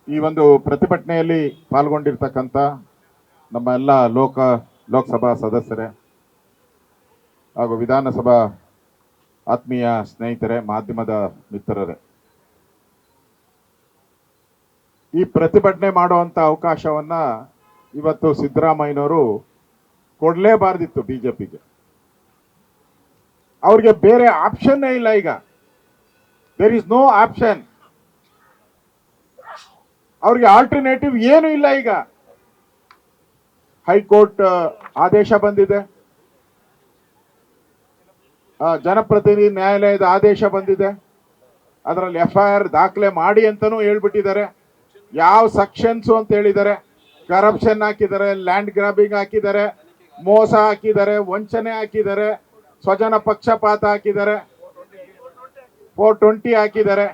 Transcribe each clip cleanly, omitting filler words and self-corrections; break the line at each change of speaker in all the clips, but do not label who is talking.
ಈ ಒಂದು ಪ್ರತಿಭಟನೆಯಲ್ಲಿ ಪಾಲ್ಗೊಂಡಿರ್ತಕ್ಕಂಥ ನಮ್ಮ ಎಲ್ಲ ಲೋಕಸಭಾ ಸದಸ್ಯರೇ ಹಾಗೂ ವಿಧಾನಸಭಾ ಆತ್ಮೀಯ ಸ್ನೇಹಿತರೆ, ಮಾಧ್ಯಮದ ಮಿತ್ರರೇ, ಈ ಪ್ರತಿಭಟನೆ ಮಾಡುವಂತ ಅವಕಾಶವನ್ನ ಇವತ್ತು ಸಿದ್ದರಾಮಯ್ಯನವರು ಕೊಡಲೇಬಾರ್ದಿತ್ತು ಬಿಜೆಪಿಗೆ. ಅವ್ರಿಗೆ ಬೇರೆ ಆಪ್ಷನ್ನೇ ಇಲ್ಲ. ಈಗ ದೇರ್ ಇಸ್ ನೋ ಆಪ್ಷನ್. ಅವ್ರಿಗೆ ಆಲ್ಟರ್ನೇಟಿವ್ ಏನು ಇಲ್ಲ. ಈಗ ಹೈಕೋರ್ಟ್ ಆದೇಶ ಬಂದಿದೆ, ಜನಪ್ರತಿನಿಧಿ ನ್ಯಾಯಾಲಯದ ಆದೇಶ ಬಂದಿದೆ, ಅದರಲ್ಲಿ FIR ದಾಖಲೆ ಮಾಡಿ ಅಂತಾನೂ ಹೇಳ್ಬಿಟ್ಟಿದ್ದಾರೆ. ಯಾವ ಸೆಕ್ಷನ್ಸ್ ಅಂತ ಹೇಳಿದ್ದಾರೆ, ಕರಪ್ಷನ್ ಹಾಕಿದ್ದಾರೆ, ಲ್ಯಾಂಡ್ ಗ್ರಾಬಿಂಗ್ ಹಾಕಿದ್ದಾರೆ, ಮೋಸ ಹಾಕಿದ್ದಾರೆ, ವಂಚನೆ ಹಾಕಿದ್ದಾರೆ, ಸ್ವಜನ ಪಕ್ಷಪಾತ ಹಾಕಿದ್ದಾರೆ, 420 ಹಾಕಿದ್ದಾರೆ.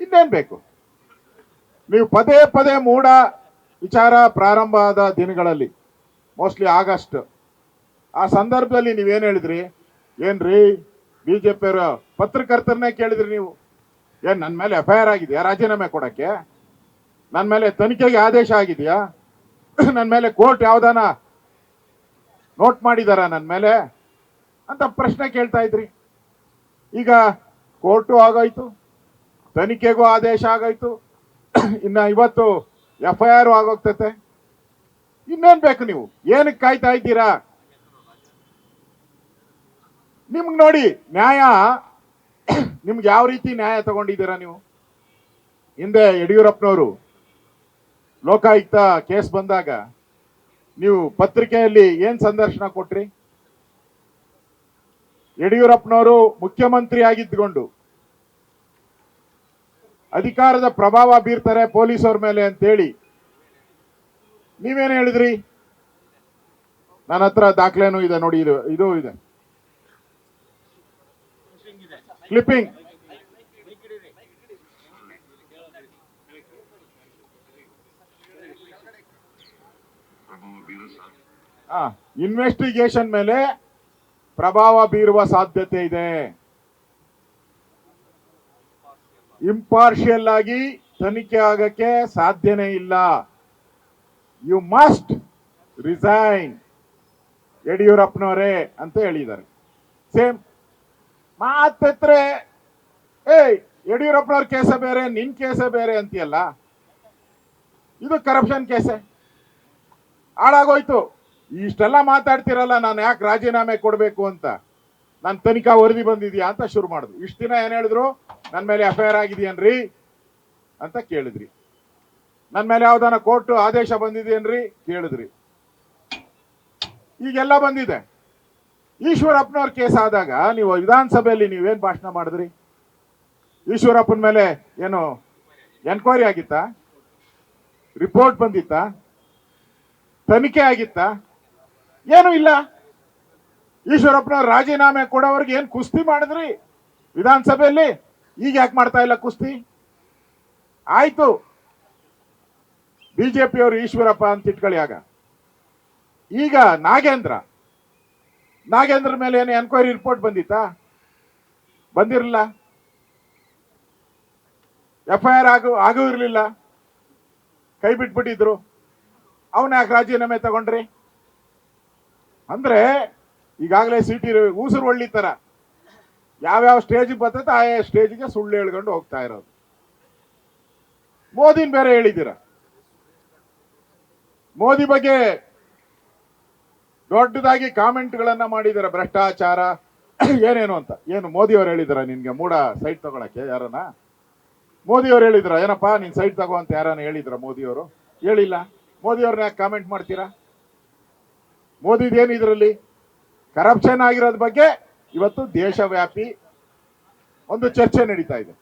ಇನ್ನೇನ್ ಬೇಕು? ನೀವು ಪದೇ ಪದೇ ಮೂಡ ವಿಚಾರ ಪ್ರಾರಂಭ ಆದ ದಿನಗಳಲ್ಲಿ, ಮೋಸ್ಟ್ಲಿ ಆಗಸ್ಟ್, ಆ ಸಂದರ್ಭದಲ್ಲಿ ನೀವೇನು ಹೇಳಿದ್ರಿ? ಏನ್ರಿ ಬಿಜೆಪಿಯವರ ಪತ್ರಕರ್ತರನ್ನೇ ಕೇಳಿದ್ರಿ ನೀವು, ಏನ್ ನನ್ನ ಮೇಲೆ FIR ಆಗಿದೆಯಾ ರಾಜೀನಾಮೆ ಕೊಡಕ್ಕೆ? ನನ್ನ ಮೇಲೆ ತನಿಖೆಗೆ ಆದೇಶ ಆಗಿದೆಯಾ? ನನ್ನ ಮೇಲೆ ಕೋರ್ಟ್ ಯಾವ್ದಾನ ನೋಟ್ ಮಾಡಿದಾರ ನನ್ನ ಮೇಲೆ ಅಂತ ಪ್ರಶ್ನೆ ಕೇಳ್ತಾ ಇದ್ರಿ. ಈಗ ಕೋರ್ಟು ಆಗೋಯ್ತು, ತನಿಖೆಗೂ ಆದೇಶ ಆಗೋಯ್ತು, ಇನ್ನ ಇವತ್ತು FIR ಆಗೋಗ್ತತೆ. ಇನ್ನೇನ್ ಬೇಕು? ನೀವು ಏನಕ್ಕೆ ಕಾಯ್ತಾ ಇದ್ದೀರಾ? ನಿಮ್ಗೆ ನೋಡಿ ನ್ಯಾಯ, ನಿಮ್ಗೆ ಯಾವ ರೀತಿ ನ್ಯಾಯ ತಗೊಂಡಿದ್ದೀರಾ ನೀವು? ಹಿಂದೆ ಯಡಿಯೂರಪ್ಪನವರು ಲೋಕಾಯುಕ್ತ ಕೇಸ್ ಬಂದಾಗ ನೀವು ಪತ್ರಿಕೆಯಲ್ಲಿ ಏನ್ ಸಂದರ್ಶನ ಕೊಟ್ರಿ? ಯಡಿಯೂರಪ್ಪನವರು ಮುಖ್ಯಮಂತ್ರಿ ಆಗಿದ್ದುಕೊಂಡು ಅಧಿಕಾರದ ಪ್ರಭಾವ ಬೀರ್ತಾರೆ ಪೊಲೀಸರ ಮೇಲೆ ಅಂತೇಳಿ ನೀವೇನು ಹೇಳಿದ್ರಿ? ನನ್ನ ಹತ್ರ ದಾಖಲೆನೂ ಇದೆ ನೋಡಿ, ಇದು ಇದೆ, ಕ್ಲಿಪ್ಪಿಂಗ್. ಇನ್ವೆಸ್ಟಿಗೇಷನ್ ಮೇಲೆ ಪ್ರಭಾವ ಬೀರುವ ಸಾಧ್ಯತೆ ಇದೆ, ಇಂಪಾರ್ಷಿಯಲ್ ಆಗಿ ತನಿಖೆ ಆಗಕ್ಕೆ ಸಾಧ್ಯನೇ ಇಲ್ಲ, ಯು ಮಸ್ಟ್ ರಿಸೈನ್ ಯಡಿಯೂರಪ್ಪನವರೇ ಅಂತ ಹೇಳಿದ್ದಾರೆ. ಸೇಮ್ ಮಾತತ್ರ ಯಡಿಯೂರಪ್ಪನವ್ರ ಕೇಸೇ ಬೇರೆ, ನಿನ್ ಕೇಸೇ ಬೇರೆ ಅಂತೀಯಲ್ಲ. ಇದು ಕರಪ್ಷನ್ ಕೇಸೆ, ಹಾಳಾಗೋಯ್ತು. ಇಷ್ಟೆಲ್ಲ ಮಾತಾಡ್ತಿರಲ್ಲ, ನಾನು ಯಾಕೆ ರಾಜೀನಾಮೆ ಕೊಡಬೇಕು ಅಂತ, ನಾನು ತನಿಖಾ ವರದಿ ಬಂದಿದ್ಯಾ ಅಂತ ಶುರು ಮಾಡಿದ್ರು. ಇಷ್ಟ ದಿನ ಏನ್ ಹೇಳಿದ್ರು? ನನ್ನ ಮೇಲೆ FIR ಆಗಿದೆಯೇನ್ರಿ ಅಂತ ಕೇಳಿದ್ರಿ. ನನ್ನ ಮೇಲೆ ಯಾವ್ದಾನ ಕೋರ್ಟ್ ಆದೇಶ ಬಂದಿದೆಯೇನ್ರಿ ಕೇಳಿದ್ರಿ. ಈಗೆಲ್ಲ ಬಂದಿದೆ. ಈಶ್ವರಪ್ಪನವ್ರ ಕೇಸ್ ಆದಾಗ ನೀವು ವಿಧಾನಸಭೆಯಲ್ಲಿ ನೀವೇನ್ ಭಾಷಣ ಮಾಡಿದ್ರಿ? ಈಶ್ವರಪ್ಪನ ಮೇಲೆ ಏನು ಎನ್ಕ್ವೈರಿ ಆಗಿತ್ತಾ? ರಿಪೋರ್ಟ್ ಬಂದಿತ್ತಾ? ತನಿಖೆ ಆಗಿತ್ತಾ? ಏನು ಇಲ್ಲ. ಈಶ್ವರಪ್ಪನವ್ರ ರಾಜೀನಾಮೆ ಕೊಡೋವ್ರಿಗೆ ಏನ್ ಕುಸ್ತಿ ಮಾಡಿದ್ರಿ ವಿಧಾನಸಭೆಯಲ್ಲಿ? ಈಗ ಯಾಕೆ ಮಾಡ್ತಾ ಇಲ್ಲ ಕುಸ್ತಿ? ಆಯ್ತು, ಬಿಜೆಪಿಯವರು ಈಶ್ವರಪ್ಪ ಅಂತ ಇಟ್ಕೊಳ್ಳಿ. ಆಗ ಈಗ ನಾಗೇಂದ್ರ ಮೇಲೆ ಏನು ಎನ್ಕ್ವೈರಿ ರಿಪೋರ್ಟ್ ಬಂದಿತ್ತಾ? ಬಂದಿರಲಿಲ್ಲ. FIR ಆಗೂ ಇರಲಿಲ್ಲ, ಕೈ ಬಿಟ್ಬಿಟ್ಟಿದ್ರು. ಅವನ ಯಾಕೆ ರಾಜೀನಾಮೆ ತಗೊಂಡ್ರಿ? ಅಂದ್ರೆ ಈಗಾಗಲೇ ಸಿಟಿ ಊಸರು ಒಳ್ಳಿ ತರ ಯಾವ್ಯಾವ ಸ್ಟೇಜಿಗೆ ಬರ್ತೈತೆ ಆಯಾ ಸ್ಟೇಜ್ಗೆ ಸುಳ್ಳು ಹೇಳ್ಕೊಂಡು ಹೋಗ್ತಾ ಇರೋದು. ಮೋದಿನ ಬೇರೆ ಹೇಳಿದ್ದೀರ. ಮೋದಿ ಬಗ್ಗೆ ದೊಡ್ಡದಾಗಿ ಕಾಮೆಂಟ್ಗಳನ್ನ ಮಾಡಿದಾರೆ, ಭ್ರಷ್ಟಾಚಾರ ಏನೇನು ಅಂತ. ಏನು ಮೋದಿ ಅವ್ರು ಹೇಳಿದಾರ ನಿನ್ಗೆ ಮೂಡ ಸೈಟ್ ತಗೊಳಕ್ಕೆ? ಯಾರನ್ನ ಮೋದಿ ಅವ್ರು ಹೇಳಿದ್ರ ಏನಪ್ಪಾ ನೀನ್ ಸೈಟ್ ತಗೋ ಅಂತ ಯಾರನ್ನ ಹೇಳಿದ್ರ? ಮೋದಿ ಅವರು ಹೇಳಿಲ್ಲ. ಮೋದಿ ಅವ್ರನ್ನ ಯಾಕೆ ಕಾಮೆಂಟ್ ಮಾಡ್ತೀರಾ? ಮೋದಿದೇನು ಇದರಲ್ಲಿ ಕರಪ್ಷನ್ ಆಗಿರೋದ್ ಬಗ್ಗೆ ಇವತ್ತು ದೇಶವ್ಯಾಪಿ ಒಂದು ಚರ್ಚೆ ನಡೀತಾ ಇದೆ.